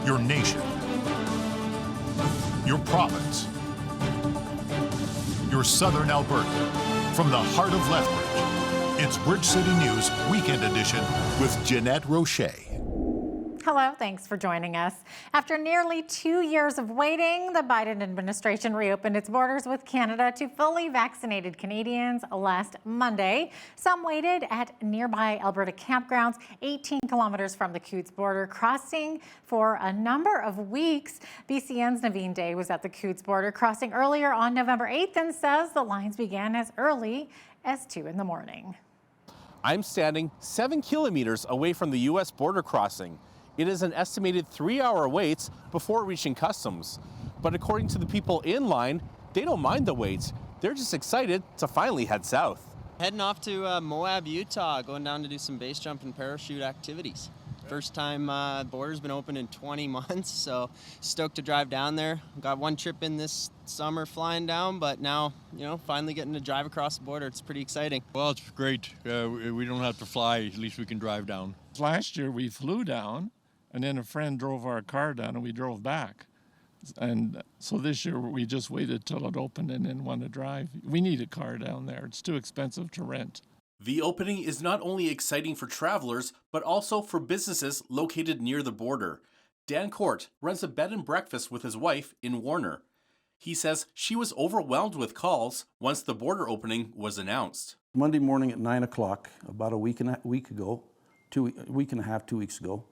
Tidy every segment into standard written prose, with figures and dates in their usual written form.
your nation, your province, your southern Alberta. From the heart of Lethbridge, it's Bridge City News Weekend Edition with Jeanette Roche. Hello, thanks for joining us. After nearly 2 years of waiting, the Biden administration reopened its borders with Canada to fully vaccinated Canadians last Monday. Some waited at nearby Alberta campgrounds 18 kilometers from the Coots border, crossing for a number of weeks. BCN's Naveen Day was at the Coots border, crossing earlier on November 8th, and says the lines began as early as 2 in the morning. I'm standing 7 kilometers away from the U.S. border crossing. It is an estimated 3-hour wait before reaching customs. But according to the people in line, they don't mind the wait. They're just excited to finally head south. Heading off to Moab, Utah, going down to do some base jump and parachute activities. First time the border's been open in 20 months, so stoked to drive down there. Got one trip in this summer flying down, but now, finally getting to drive across the border. It's pretty exciting. Well, it's great. We don't have to fly. At least we can drive down. Last year we flew down, and then a friend drove our car down and we drove back. And so this year we just waited till it opened and then went to drive. We need a car down there. It's too expensive to rent. The opening is not only exciting for travelers, but also for businesses located near the border. Dan Court runs a bed and breakfast with his wife in Warner. He says she was overwhelmed with calls once the border opening was announced. Monday morning at 9 o'clock, about a week and a half, 2 weeks ago,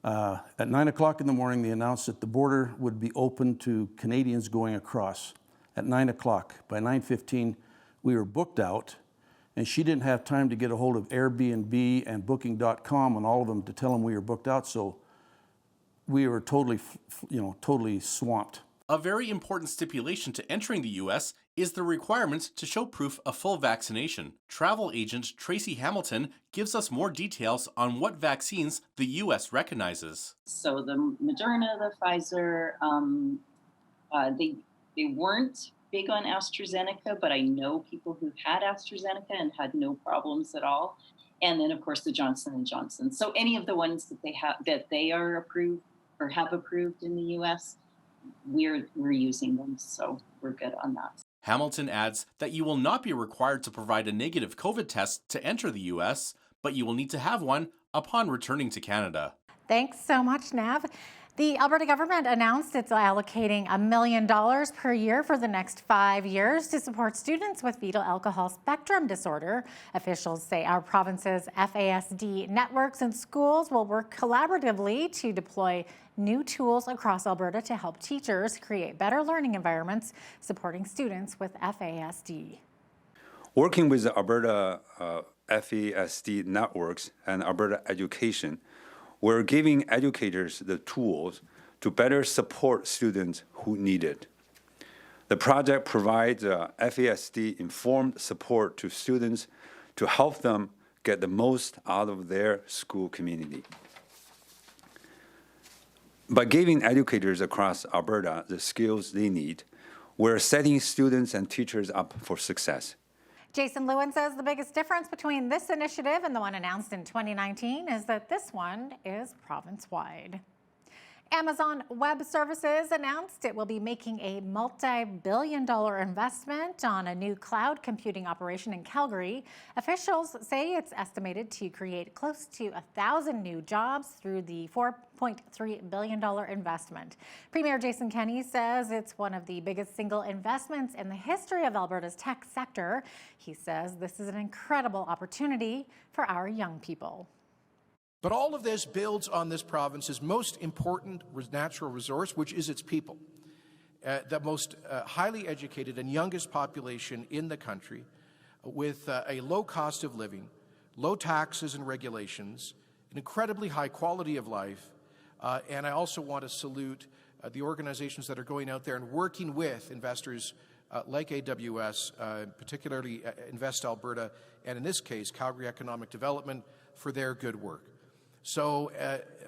at 9 o'clock in the morning, they announced that the border would be open to Canadians going across at 9 o'clock. By 9:15, we were booked out, and she didn't have time to get a hold of Airbnb and Booking.com and all of them to tell them we were booked out, so we were totally swamped. A very important stipulation to entering the U.S. is the requirement to show proof of full vaccination. Travel agent Tracy Hamilton gives us more details on what vaccines the U.S. recognizes. So the Moderna, the Pfizer, they weren't big on AstraZeneca, but I know people who've had AstraZeneca and had no problems at all. And then, of course, the Johnson & Johnson. So any of the ones that they are approved or have approved in the U.S., we're using them, so we're good on that. Hamilton adds that you will not be required to provide a negative COVID test to enter the U.S., but you will need to have one upon returning to Canada. Thanks so much, Nav. The Alberta government announced it's allocating $1 million per year for the next 5 years to support students with fetal alcohol spectrum disorder. Officials say our province's FASD networks and schools will work collaboratively to deploy new tools across Alberta to help teachers create better learning environments supporting students with FASD. Working with the Alberta FASD networks and Alberta Education, we're giving educators the tools to better support students who need it. The project provides FASD-informed support to students to help them get the most out of their school community. By giving educators across Alberta the skills they need, we're setting students and teachers up for success. Jason Lewin says the biggest difference between this initiative and the one announced in 2019 is that this one is province-wide. Amazon Web Services announced it will be making a multi-billion-dollar investment on a new cloud computing operation in Calgary. Officials say it's estimated to create close to 1,000 new jobs through the $4.3 billion investment. Premier Jason Kenney says it's one of the biggest single investments in the history of Alberta's tech sector. He says this is an incredible opportunity for our young people. But all of this builds on this province's most important natural resource, which is its people. The most highly educated and youngest population in the country, with a low cost of living, low taxes and regulations, an incredibly high quality of life. And I also want to salute the organizations that are going out there and working with investors like AWS, particularly Invest Alberta, and in this case, Calgary Economic Development, for their good work. So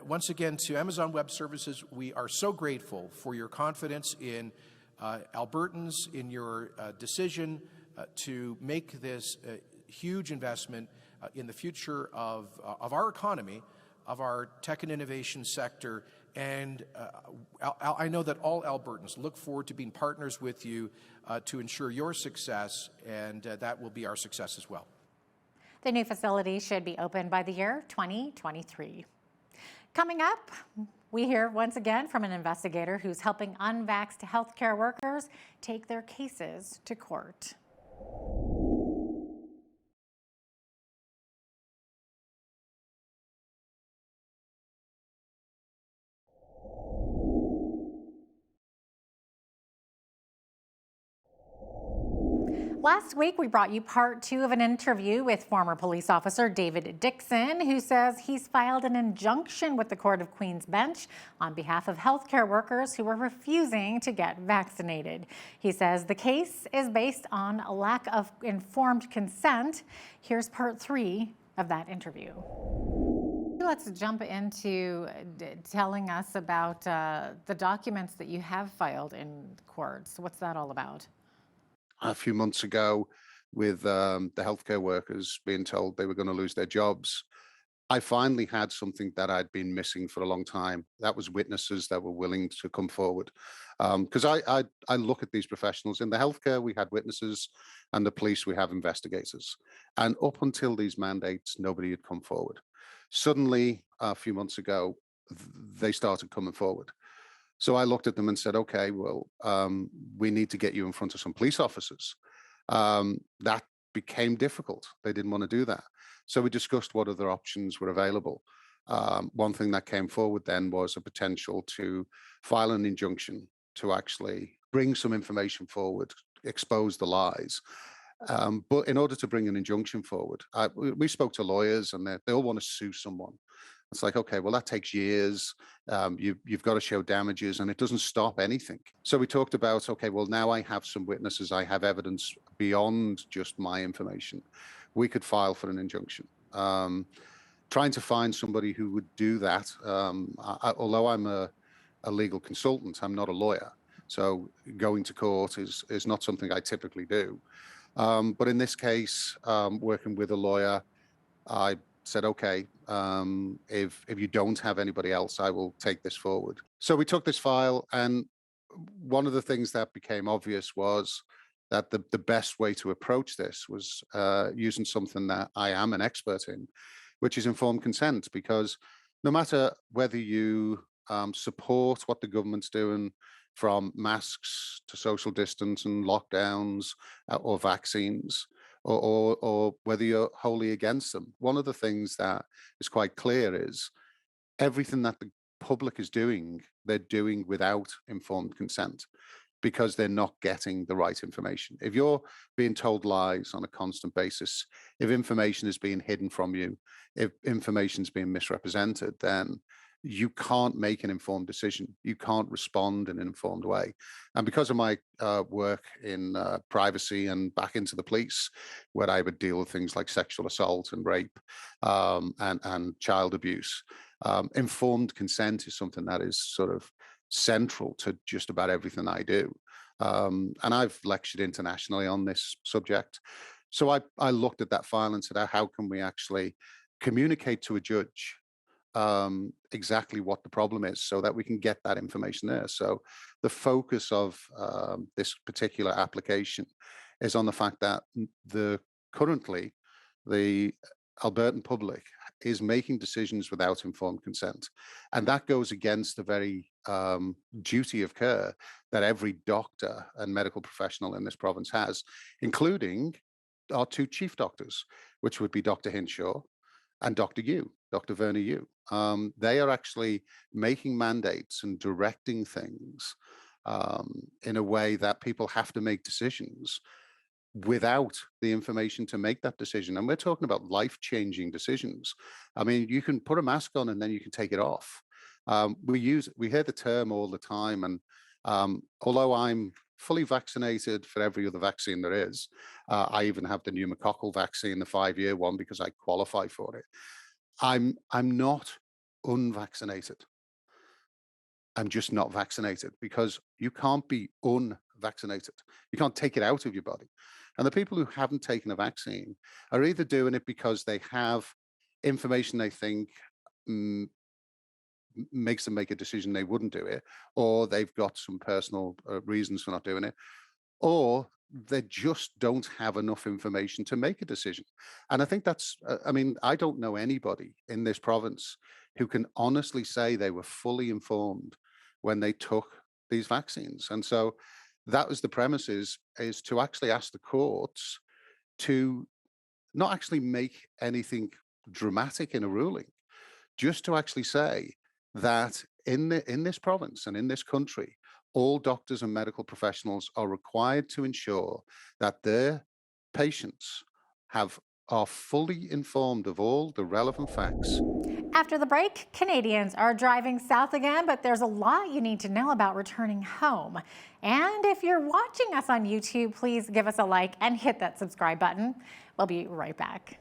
once again, to Amazon Web Services, we are so grateful for your confidence in Albertans, in your decision to make this huge investment in the future of our economy, of our tech and innovation sector. And I know that all Albertans look forward to being partners with you to ensure your success, and that will be our success as well. The new facility should be open by the year 2023. Coming up, we hear once again from an investigator who's helping unvaxxed healthcare workers take their cases to court. Last week, we brought you part 2 of an interview with former police officer David Dixon, who says he's filed an injunction with the Court of Queen's Bench on behalf of healthcare workers who are refusing to get vaccinated. He says the case is based on a lack of informed consent. Here's part 3 of that interview. Let's jump into telling us about the documents that you have filed in courts. What's that all about? A few months ago, with the healthcare workers being told they were going to lose their jobs, I finally had something that I'd been missing for a long time. That was witnesses that were willing to come forward. Because I look at these professionals. In the healthcare, we had witnesses, and the police, we have investigators. And up until these mandates, nobody had come forward. Suddenly, a few months ago, they started coming forward. So I looked at them and said, okay, well, we need to get you in front of some police officers. That became difficult. They didn't want to do that. So we discussed what other options were available. One thing that came forward then was a potential to file an injunction to actually bring some information forward, expose the lies. But in order to bring an injunction forward, we spoke to lawyers, and they all want to sue someone. It's like, okay, well, that takes years. You've got to show damages, and it doesn't stop anything. So we talked about, okay, well, now I have some witnesses. I have evidence beyond just my information. We could file for an injunction. Trying to find somebody who would do that, although I'm a legal consultant, I'm not a lawyer. So going to court is not something I typically do. But in this case, working with a lawyer, I said, okay, if you don't have anybody else, I will take this forward. So we took this file, and one of the things that became obvious was that the best way to approach this was using something that I am an expert in, which is informed consent, because no matter whether you support what the government's doing, from masks to social distance and lockdowns or vaccines, or whether you're wholly against them. One of the things that is quite clear is everything that the public is doing, they're doing without informed consent, because they're not getting the right information. If you're being told lies on a constant basis, if information is being hidden from you, if information is being misrepresented, then you can't make an informed decision. You can't respond in an informed way. And because of my work in privacy and back into the police, where I would deal with things like sexual assault and rape and child abuse, informed consent is something that is sort of central to just about everything I do. And I've lectured internationally on this subject. So I looked at that file and said, how can we actually communicate to a judge exactly what the problem is, so that we can get that information there. So the focus of this particular application is on the fact that currently the Albertan public is making decisions without informed consent. And that goes against the very duty of care that every doctor and medical professional in this province has, including our 2 chief doctors, which would be Dr. Hinshaw and Dr. Verna Yu. They are actually making mandates and directing things in a way that people have to make decisions without the information to make that decision. And we're talking about life-changing decisions. I mean, you can put a mask on and then you can take it off. We hear the term all the time, and although I'm fully vaccinated for every other vaccine there is, I even have the pneumococcal vaccine, the 5-year one, because I qualify for it. I'm not unvaccinated. I'm just not vaccinated, because you can't be unvaccinated. You can't take it out of your body. And the people who haven't taken a vaccine are either doing it because they have information they think mm, makes them make a decision they wouldn't do it, or they've got some personal reasons for not doing it, or they just don't have enough information to make a decision. And I think that's, I mean, I don't know anybody in this province who can honestly say they were fully informed when they took these vaccines. And so that was the premise, is to actually ask the courts to not actually make anything dramatic in a ruling, just to actually say that in this province and in this country, all doctors and medical professionals are required to ensure that their patients are fully informed of all the relevant facts. After the break, Canadians are driving south again, but there's a lot you need to know about returning home. And if you're watching us on YouTube, please give us a like and hit that subscribe button. We'll be right back.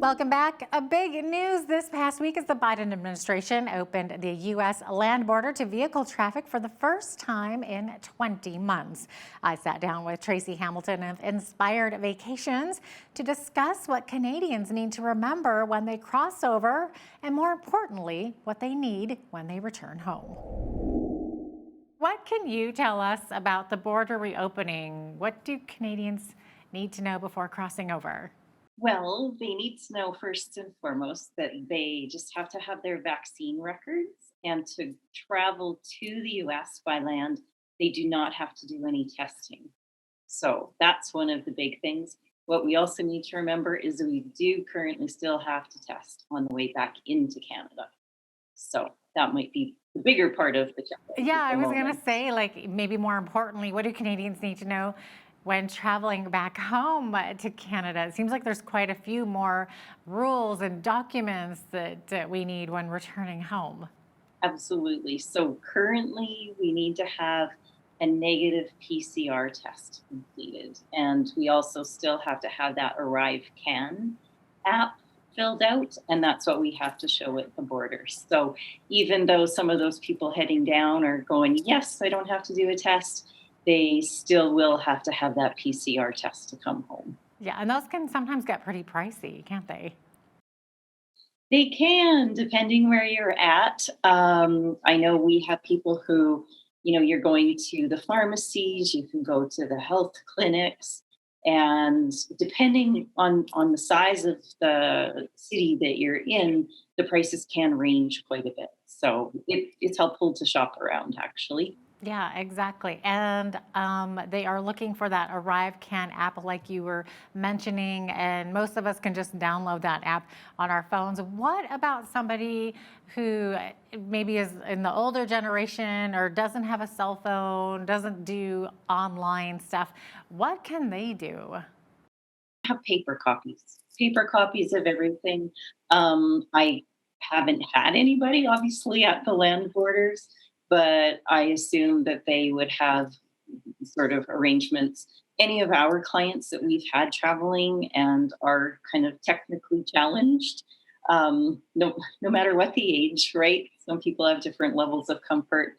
Welcome back. A big news this past week is the Biden administration opened the U.S. land border to vehicle traffic for the first time in 20 months. I sat down with Tracy Hamilton of Inspired Vacations to discuss what Canadians need to remember when they cross over, and more importantly, what they need when they return home. What can you tell us about the border reopening? What do Canadians need to know before crossing over? Well, they need to know first and foremost that they just have to have their vaccine records, and to travel to the US by land, they do not have to do any testing. So that's one of the big things. What we also need to remember is we do currently still have to test on the way back into Canada. So that might be the bigger part of the challenge. Yeah, I was going to say, like, maybe more importantly, what do Canadians need to know when traveling back home to Canada? It seems like there's quite a few more rules and documents that we need when returning home. Absolutely. So currently we need to have a negative PCR test completed. And we also still have to have that Arrive Can app filled out. And that's what we have to show at the border. So even though some of those people heading down are going, yes, I don't have to do a test, they still will have to have that PCR test to come home. Yeah, and those can sometimes get pretty pricey, can't they? They can, depending where you're at. I know we have people who, you're going to the pharmacies, you can go to the health clinics, and depending on the size of the city that you're in, the prices can range quite a bit. So it's helpful to shop around, actually. Yeah, exactly. And they are looking for that Arrive Can app like you were mentioning, and most of us can just download that app on our phones. What about somebody who maybe is in the older generation or doesn't have a cell phone, doesn't do online stuff? What can they do? Have paper copies of everything. I haven't had anybody, obviously, at the land borders, but I assume that they would have sort of arrangements. Any of our clients that we've had traveling and are kind of technically challenged, no matter what the age, right? Some people have different levels of comfort.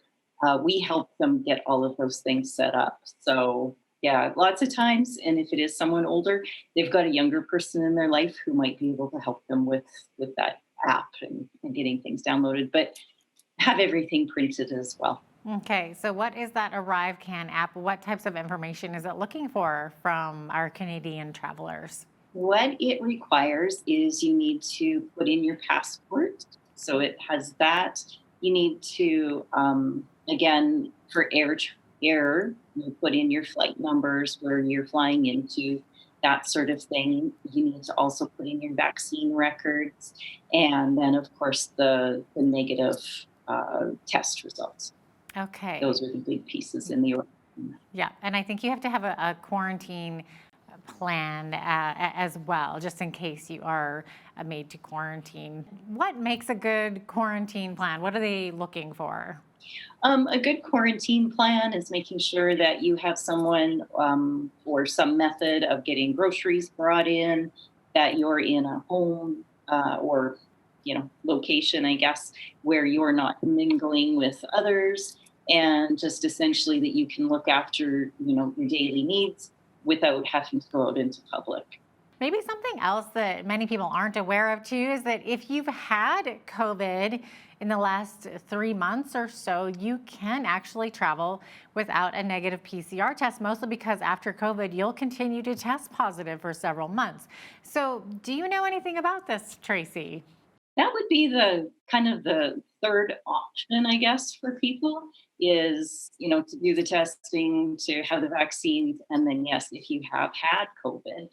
We help them get all of those things set up. So yeah, lots of times, and if it is someone older, they've got a younger person in their life who might be able to help them with that app and getting things downloaded. But have everything printed as well. Okay, so what is that Arrive Can app? What types of information is it looking for from our Canadian travelers? What it requires is you need to put in your passport. So it has that. You need to, again, for air, you put in your flight numbers, where you're flying into, that sort of thing. You need to also put in your vaccine records, and then, of course, the negative test results. Okay. Those are the big pieces in the. Yeah, and I think you have to have a quarantine plan as well, just in case you are made to quarantine. What makes a good quarantine plan? What are they looking for? A good quarantine plan is making sure that you have someone or some method of getting groceries brought in, that you're in a home or location, I guess, where you're not mingling with others, and just essentially that you can look after, your daily needs without having to go out into public. Maybe something else that many people aren't aware of too is that if you've had COVID in the last 3 months or so, you can actually travel without a negative PCR test, mostly because after COVID, you'll continue to test positive for several months. So do you know anything about this, Tracy? That would be the kind of the third option, I guess, for people is, to do the testing, to have the vaccines. And then, yes, if you have had COVID,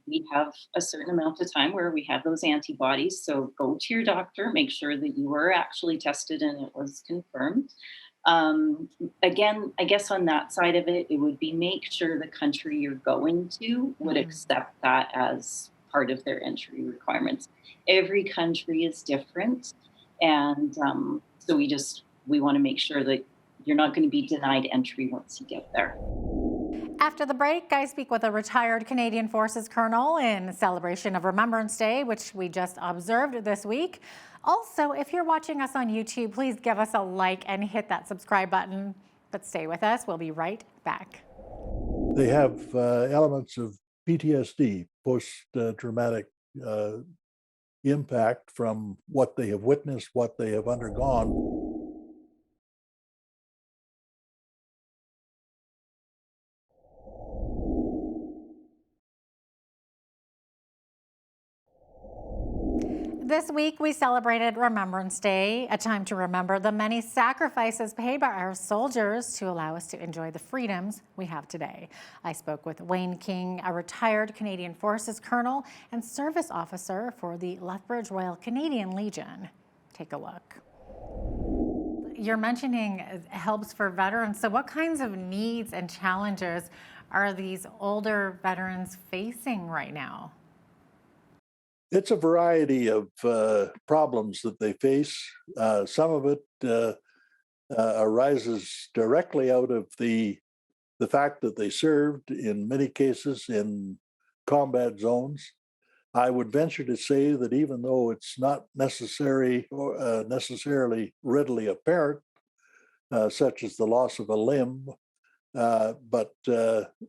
we have a certain amount of time where we have those antibodies. So go to your doctor, make sure that you were actually tested and it was confirmed. Again, I guess on that side of it, it would be make sure the country you're going to would accept that as part of their entry requirements. Every country is different. And so we want to make sure that you're not going to be denied entry once you get there. After the break, I speak with a retired Canadian Forces colonel in celebration of Remembrance Day, which we just observed this week. Also, if you're watching us on YouTube, please give us a like and hit that subscribe button. But stay with us. We'll be right back. They have elements of PTSD, post-traumatic impact from what they have witnessed, what they have undergone. This week, we celebrated Remembrance Day, a time to remember the many sacrifices paid by our soldiers to allow us to enjoy the freedoms we have today. I spoke with Wayne King, a retired Canadian Forces colonel and service officer for the Lethbridge Royal Canadian Legion. Take a look. You're mentioning helps for veterans. So what kinds of needs and challenges are these older veterans facing right now? It's a variety of problems that they face. Some of it arises directly out of the fact that they served, in many cases, in combat zones. I would venture to say that even though it's not necessarily readily apparent, such as the loss of a limb, but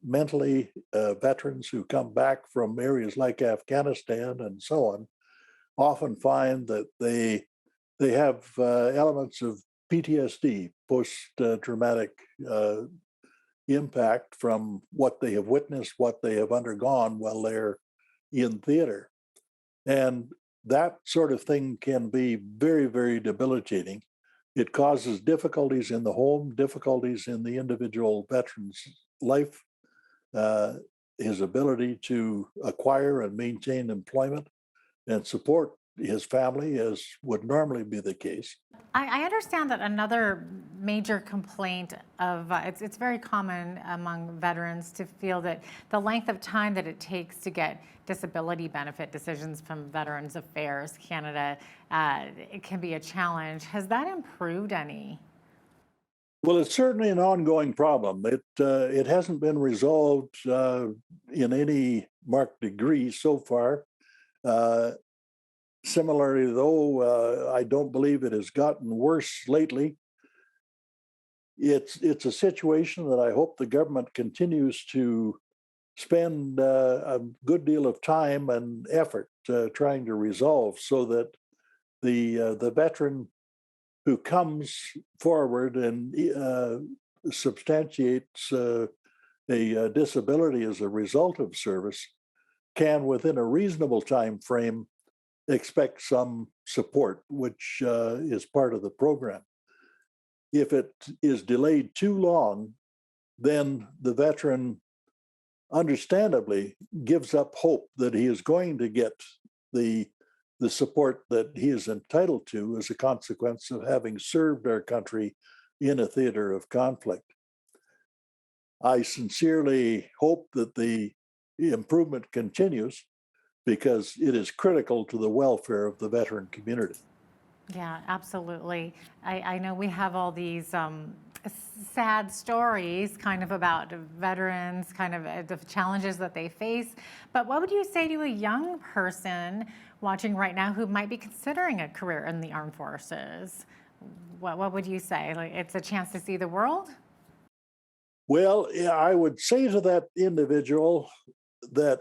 mentally, veterans who come back from areas like Afghanistan and so on often find that they have elements of PTSD, post-traumatic impact from what they have witnessed, what they have undergone while they're in theater. And that sort of thing can be very, very debilitating. It causes difficulties in the home, difficulties in the individual veteran's life, his ability to acquire and maintain employment and support his family, as would normally be the case. I understand that another major complaint of, it's very common among veterans to feel that the length of time that it takes to get disability benefit decisions from Veterans Affairs Canada, it can be a challenge. Has that improved any? Well, it's certainly an ongoing problem. It hasn't been resolved in any marked degree so far. Similarly, though, I don't believe it has gotten worse lately. It's a situation that I hope the government continues to spend a good deal of time and effort trying to resolve, so that the veteran who comes forward and substantiates a disability as a result of service can, within a reasonable time frame, expect some support, which is part of the program. If it is delayed too long, then the veteran understandably gives up hope that he is going to get the support that he is entitled to as a consequence of having served our country in a theater of conflict. I sincerely hope that the improvement continues, because it is critical to the welfare of the veteran community. Yeah, absolutely. I know we have all these sad stories kind of about veterans, kind of the challenges that they face. But what would you say to a young person watching right now who might be considering a career in the armed forces? What would you say? Like, it's a chance to see the world? Well, yeah, I would say to that individual that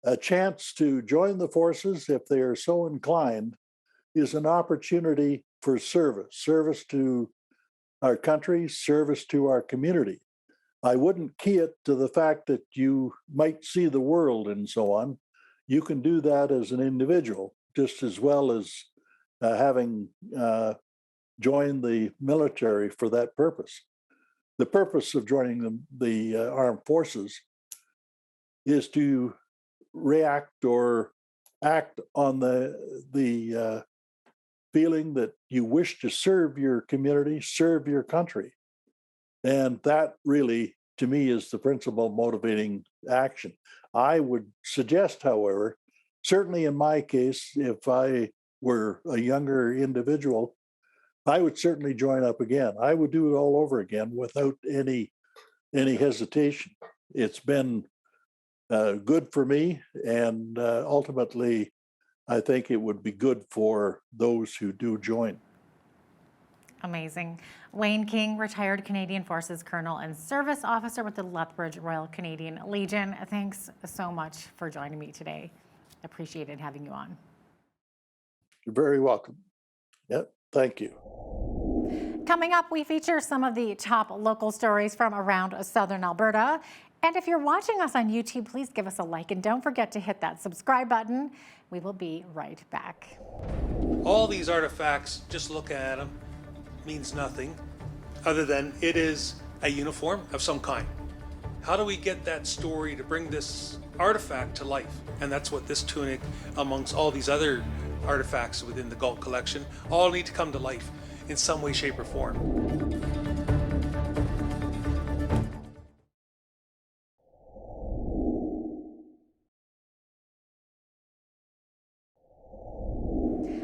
a chance to join the forces, if they are so inclined, is an opportunity for service to our country, service to our community. I wouldn't key it to the fact that you might see the world and so on. You can do that as an individual, just as well as having joined the military for that purpose. The purpose of joining the armed forces is to react or act on the feeling that you wish to serve your community, serve your country. And that really, to me, is the principal motivating action. I would suggest, however, certainly in my case, if I were a younger individual, I would certainly join up again. I would do it all over again without any hesitation. It's been good for me, and ultimately, I think it would be good for those who do join. Amazing. Wayne King, retired Canadian Forces Colonel and Service Officer with the Lethbridge Royal Canadian Legion. Thanks so much for joining me today. Appreciated having you on. You're very welcome. Yep, thank you. Coming up, we feature some of the top local stories from around southern Alberta. And if you're watching us on YouTube, please give us a like and don't forget to hit that subscribe button. We will be right back. All these artifacts, just looking at them, means nothing other than it is a uniform of some kind. How do we get that story to bring this artifact to life? And that's what this tunic, amongst all these other artifacts within the Galt collection, all need to come to life in some way, shape, or form.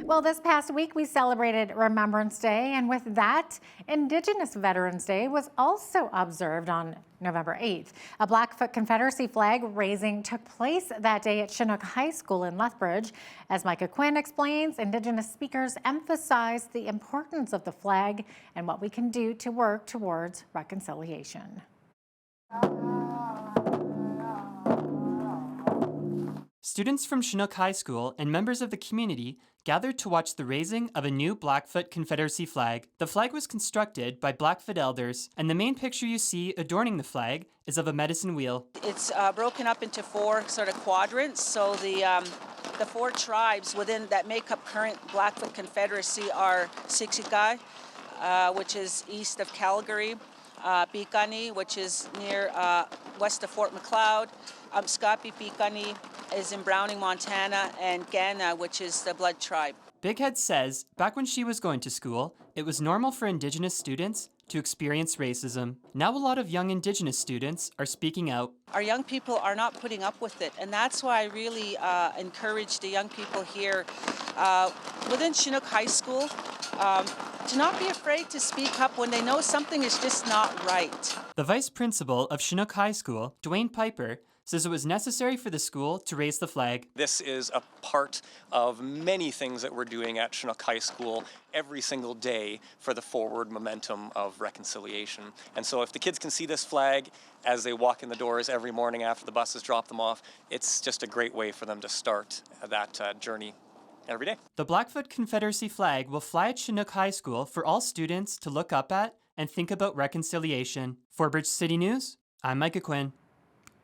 Well, this past week we celebrated Remembrance Day, and with that, Indigenous Veterans Day was also observed on November 8th. A Blackfoot Confederacy flag raising took place that day at Chinook High School in Lethbridge. As Micah Quinn explains, Indigenous speakers emphasized the importance of the flag and what we can do to work towards reconciliation. Students from Chinook High School and members of the community gathered to watch the raising of a new Blackfoot Confederacy flag. The flag was constructed by Blackfoot elders, and the main picture you see adorning the flag is of a medicine wheel. It's broken up into four sort of quadrants, so the four tribes within that make up current Blackfoot Confederacy are Siksika, which is east of Calgary, Piikani, which is near west of Fort Macleod, Skapi Piikani is in Browning, Montana, and Gana, which is the Blood tribe. Bighead says back when she was going to school, it was normal for Indigenous students to experience racism. Now a lot of young Indigenous students are speaking out. Our young people are not putting up with it, and that's why I really encourage the young people here within Chinook High School to not be afraid to speak up when they know something is just not right. The vice principal of Chinook High School, Dwayne Piper, says it was necessary for the school to raise the flag. This is a part of many things that we're doing at Chinook High School every single day for the forward momentum of reconciliation. And so if the kids can see this flag as they walk in the doors every morning after the buses drop them off, it's just a great way for them to start that journey every day. The Blackfoot Confederacy flag will fly at Chinook High School for all students to look up at and think about reconciliation. For Bridge City News, I'm Micah Quinn.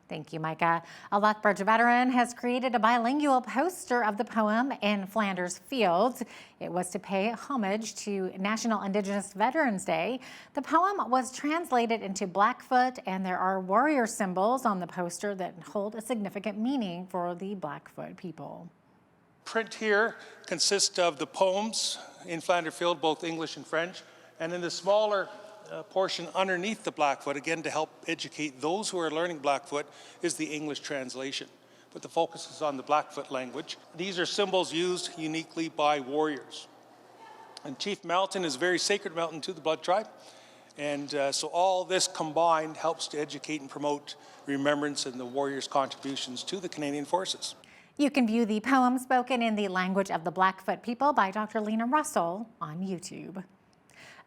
Thank you, Micah. A Lethbridge veteran has created a bilingual poster of the poem In Flanders Fields. It was to pay homage to National Indigenous Veterans Day. The poem was translated into Blackfoot, and there are warrior symbols on the poster that hold a significant meaning for the Blackfoot people. Print here consists of the poems in Flanders Field, both English and French, and in the smaller portion underneath the Blackfoot, again to help educate those who are learning Blackfoot, is the English translation. But the focus is on the Blackfoot language. These are symbols used uniquely by warriors. And Chief Mountain is a very sacred mountain to the Blood Tribe. And so all this combined helps to educate and promote remembrance and the warriors' contributions to the Canadian Forces. You can view the poem spoken in the language of the Blackfoot people by Dr. Lena Russell on YouTube.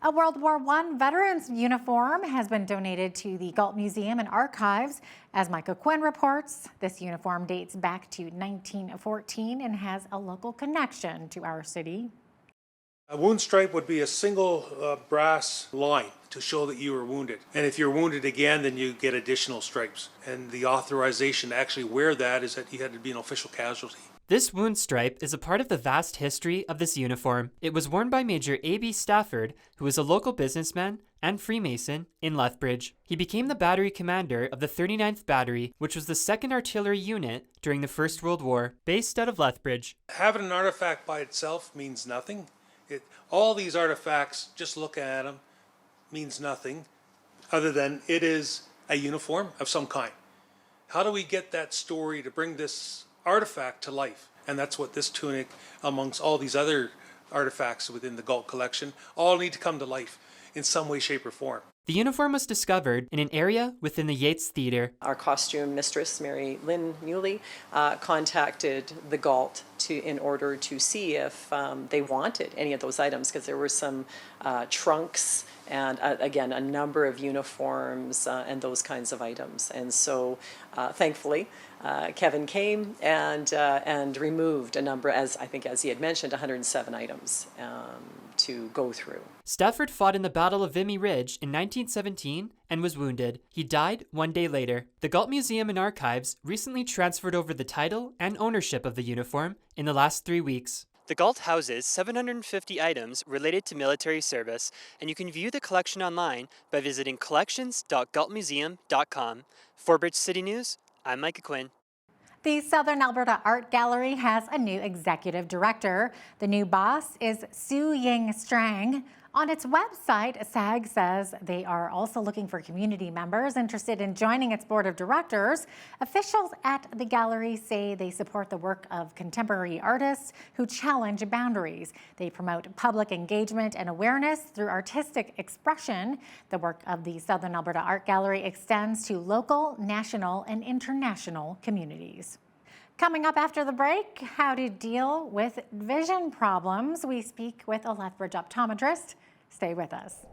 A World War I veteran's uniform has been donated to the Galt Museum and Archives. As Micah Quinn reports, this uniform dates back to 1914 and has a local connection to our city. A wound stripe would be a single brass line to show that you were wounded. And if you're wounded again, then you get additional stripes. And the authorization to actually wear that is that you had to be an official casualty. This wound stripe is a part of the vast history of this uniform. It was worn by Major A.B. Stafford, who was a local businessman and Freemason in Lethbridge. He became the battery commander of the 39th Battery, which was the 2nd Artillery Unit during the First World War, based out of Lethbridge. Having an artifact by itself means nothing. All these artifacts, just looking at them, means nothing other than it is a uniform of some kind. How do we get that story to bring this artifact to life? And that's what this tunic, amongst all these other artifacts within the Galt collection, all need to come to life in some way, shape, or form. The uniform was discovered in an area within the Yates Theatre. Our costume mistress, Mary Lynn Muley, contacted the Galt in order to see if they wanted any of those items, because there were some trunks and, again, a number of uniforms and those kinds of items. And so, thankfully, Kevin came and removed a number, as he had mentioned, 107 items to go through. Stafford fought in the Battle of Vimy Ridge in 1917 and was wounded. He died 1 day later. The Galt Museum and Archives recently transferred over the title and ownership of the uniform in the last 3 weeks. The Galt houses 750 items related to military service, and you can view the collection online by visiting collections.galtmuseum.com. For Bridge City News, I'm Micah Quinn. The Southern Alberta Art Gallery has a new executive director. The new boss is Sue Ying Strang. On its website, SAG says they are also looking for community members interested in joining its board of directors. Officials at the gallery say they support the work of contemporary artists who challenge boundaries. They promote public engagement and awareness through artistic expression. The work of the Southern Alberta Art Gallery extends to local, national, and international communities. Coming up after the break, how to deal with vision problems. We speak with a Lethbridge optometrist. Stay with us.